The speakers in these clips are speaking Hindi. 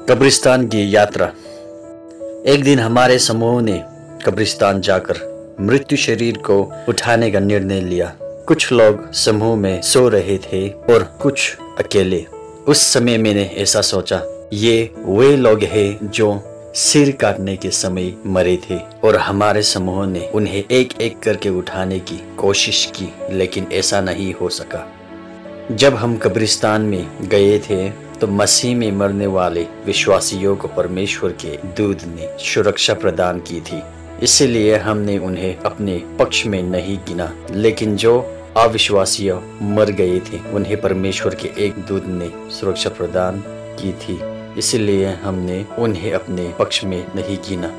कब्रिस्तान की यात्रा। एक दिन हमारे समूह ने कब्रिस्तान जाकर मृत्यु शरीर को उठाने का निर्णय लिया। कुछ लोग समूह में सो रहे थे और कुछ अकेले। उस समय मैंने ऐसा सोचा, ये वे लोग हैं जो सिर काटने के समय मरे थे और हमारे समूह ने उन्हें एक एक करके उठाने की कोशिश की, लेकिन ऐसा नहीं हो सका। जब हम कब्रिस्तान में गए थे तो मसीह में मरने वाले विश्वासियों को परमेश्वर के दूत ने सुरक्षा प्रदान की थी, इसलिए हमने उन्हें अपने पक्ष में नहीं गिना। लेकिन जो अविश्वासी मर गए थे उन्हें परमेश्वर के एक दूत ने सुरक्षा प्रदान की थी, इसलिए हमने उन्हें अपने पक्ष में नहीं गिना।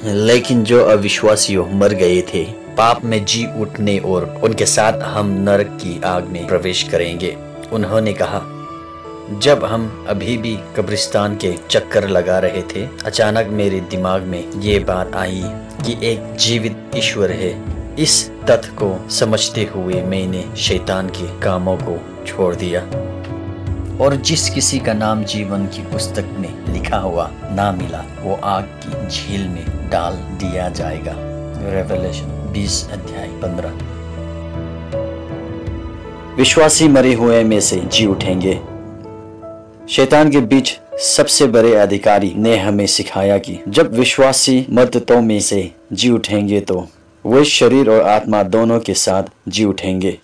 लेकिन जो अविश्वासी मर गए थे पाप में जी उठने और उनके साथ हम नरक की आग में प्रवेश करेंगे। उन्होंने कहा, जब हम अभी भी कब्रिस्तान के चक्कर लगा रहे थे, अचानक मेरे दिमाग में ये बात आई कि एक जीवित ईश्वर है। इस तथ्य को समझते हुए मैंने शैतान के कामों को छोड़ दिया और जिस किसी का नाम जीवन की पुस्तक में लिखा हुआ ना मिला वो आग की झील में डाल दिया जाएगा। रेवलेशन 20 अध्याय 15। विश्वासी मरे हुए में से जी उठेंगे। शैतान के बीच सबसे बड़े अधिकारी ने हमें सिखाया कि जब विश्वासी मृतकों में से जी उठेंगे तो वे शरीर और आत्मा दोनों के साथ जी उठेंगे।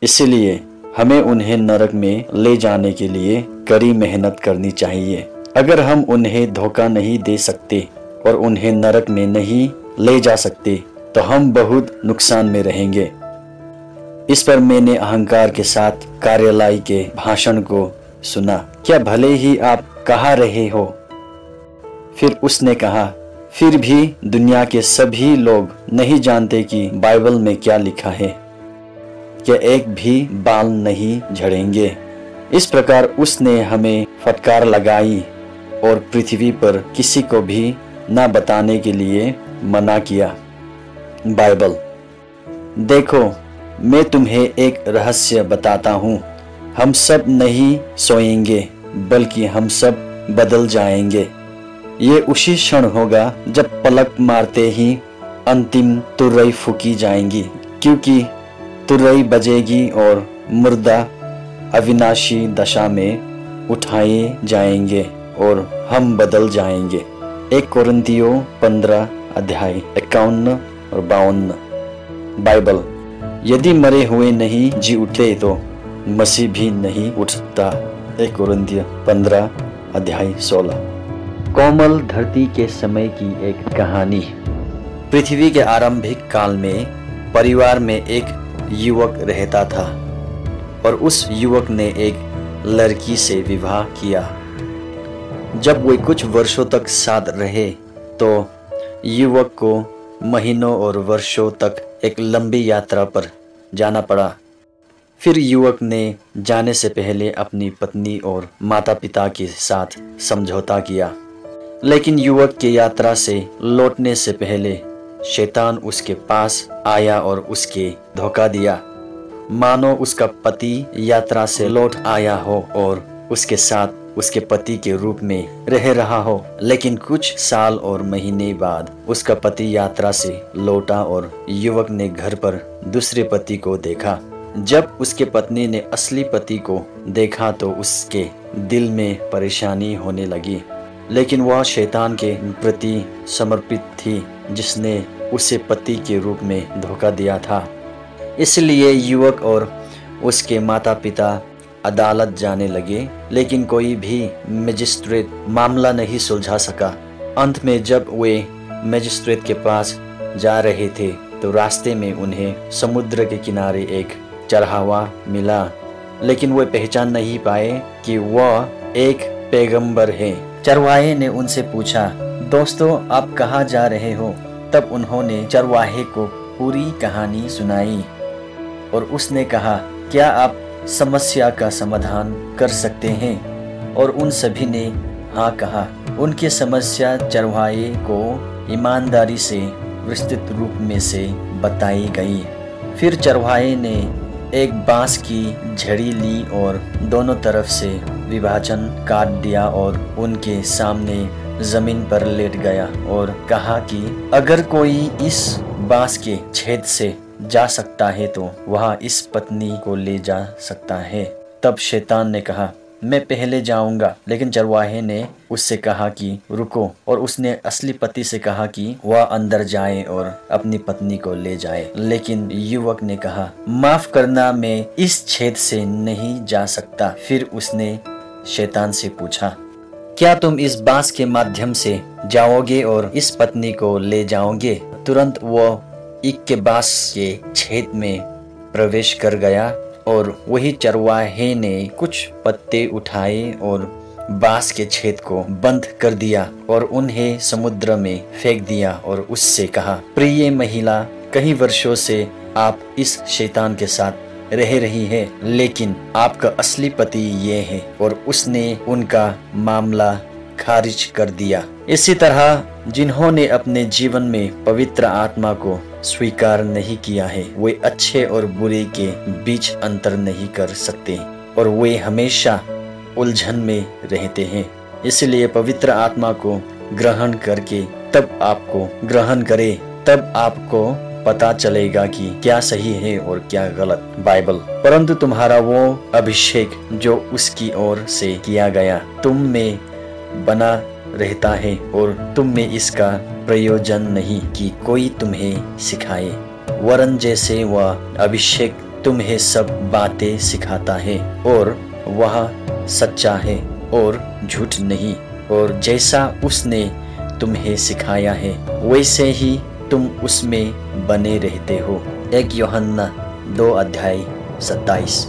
इसलिए हमें उन्हें नरक में ले जाने के लिए कड़ी मेहनत करनी चाहिए। अगर हम उन्हें धोखा नहीं दे सकते और उन्हें नरक में नहीं ले जा सकते तो हम बहुत नुकसान में रहेंगे। इस पर मैंने अहंकार के साथ कार्यालय के भाषण को सुना। क्या भले ही आप कहा रहे हो? फिर उसने कहा, फिर भी दुनिया के सभी लोग नहीं जानते कि बाइबल में क्या लिखा है, क्या एक भी बाल नहीं झड़ेंगे। इस प्रकार उसने हमें फटकार लगाई और पृथ्वी पर किसी को भी न बताने के लिए मना किया। बाइबल। देखो, मैं तुम्हें एक रहस्य बताता हूँ। हम सब नहीं सोएंगे बल्कि हम सब बदल जाएंगे। ये उसी क्षण होगा जब पलक मारते ही अंतिम तुरई फूकी जाएंगी, क्योंकि तुरई बजेगी और मुर्दा अविनाशी दशा में उठाए जाएंगे और हम बदल जाएंगे। 1 कोरिन्थियों 15 अध्याय 51 और 52। बाइबल। यदि मरे हुए नहीं जी उठे तो मसीह भी नहीं उठ सकता। 1 कोरिन्थियों 15 अध्याय 16। कोमल धरती के समय की एक कहानी। पृथ्वी के आरंभिक काल में परिवार में एक युवक रहता था और उस युवक ने एक लड़की से विवाह किया। जब वे कुछ वर्षों तक साथ रहे तो युवक को महीनों और वर्षों तक एक लंबी यात्रा पर जाना पड़ा। फिर युवक ने जाने से पहले अपनी पत्नी और माता पिता के साथ समझौता किया, लेकिन युवक की यात्रा से लौटने से पहले शैतान उसके पास आया और उसके धोखा दिया, मानो उसका पति यात्रा से लौट आया हो और उसके साथ उसके पति के रूप में रह रहा हो। लेकिन कुछ साल और महीने बाद उसका पति यात्रा से लौटा और युवक ने घर पर दूसरे पति को देखा। जब उसके पत्नी ने असली पति को देखा तो उसके दिल में परेशानी होने लगी, लेकिन वह शैतान के प्रति समर्पित थी जिसने उसे पति के रूप में धोखा दिया था। इसलिए युवक और उसके माता पिता अदालत जाने लगे, लेकिन कोई भी मजिस्ट्रेट मामला नहीं सुलझा सका। अंत में जब वे मजिस्ट्रेट के पास जा रहे थे तो रास्ते में उन्हें समुद्र के किनारे एक चरवाहा मिला, लेकिन वे पहचान नहीं पाए कि वह एक पैगंबर है। चरवाहे ने उनसे पूछा, दोस्तों आप कहाँ जा रहे हो? तब उन्होंने चरवाहे को पूरी कहानी सुनाई और उसने कहा, क्या आप समस्या का समाधान कर सकते हैं? और उन सभी ने हाँ कहा। उनकी समस्या चरवाहे को ईमानदारी से विस्तृत रूप में से बताई गई। फिर चरवाहे ने एक बांस की झड़ी ली और दोनों तरफ से विभाजन काट दिया और उनके सामने जमीन पर लेट गया और कहा कि अगर कोई इस बांस के छेद से जा सकता है तो वह इस पत्नी को ले जा सकता है। तब शैतान ने कहा, मैं पहले जाऊंगा। लेकिन चरवाहे ने उससे कहा कि रुको, और उसने असली पति से कहा कि वह अंदर जाए और अपनी पत्नी को ले जाए। लेकिन युवक ने कहा, माफ करना, मैं इस छेद से नहीं जा सकता। फिर उसने शैतान से पूछा, क्या तुम इस बांस के माध्यम से जाओगे और इस पत्नी को ले जाओगे? तुरंत वो ईख के बांस के छेद में प्रवेश कर गया और वही चरवाहे ने कुछ पत्ते उठाए और बांस के छेद को बंद कर दिया और उन्हें समुद्र में फेंक दिया और उससे कहा, प्रिय महिला, कई वर्षों से आप इस शैतान के साथ रह रही है, लेकिन आपका असली पति ये है। और उसने उनका मामला खारिज कर दिया। इसी तरह जिन्होंने अपने जीवन में पवित्र आत्मा को स्वीकार नहीं किया है, वे अच्छे और बुरे के बीच अंतर नहीं कर सकते और वे हमेशा उलझन में रहते हैं। इसलिए पवित्र आत्मा को ग्रहण करके तब आपको पता चलेगा कि क्या सही है और क्या गलत। बाइबल, परंतु तुम्हारा वो अभिषेक जो उसकी ओर से किया गया तुम में बना रहता है और तुम में इसका प्रयोजन नहीं कि कोई तुम्हें सिखाए, वरन जैसे वह अभिषेक तुम्हें सब बातें सिखाता है और वह सच्चा है और झूठ नहीं, और जैसा उसने तुम्हें सिखाया है वैसे ही तुम उसमें बने रहते हो। 1 यूहन्ना 2:27।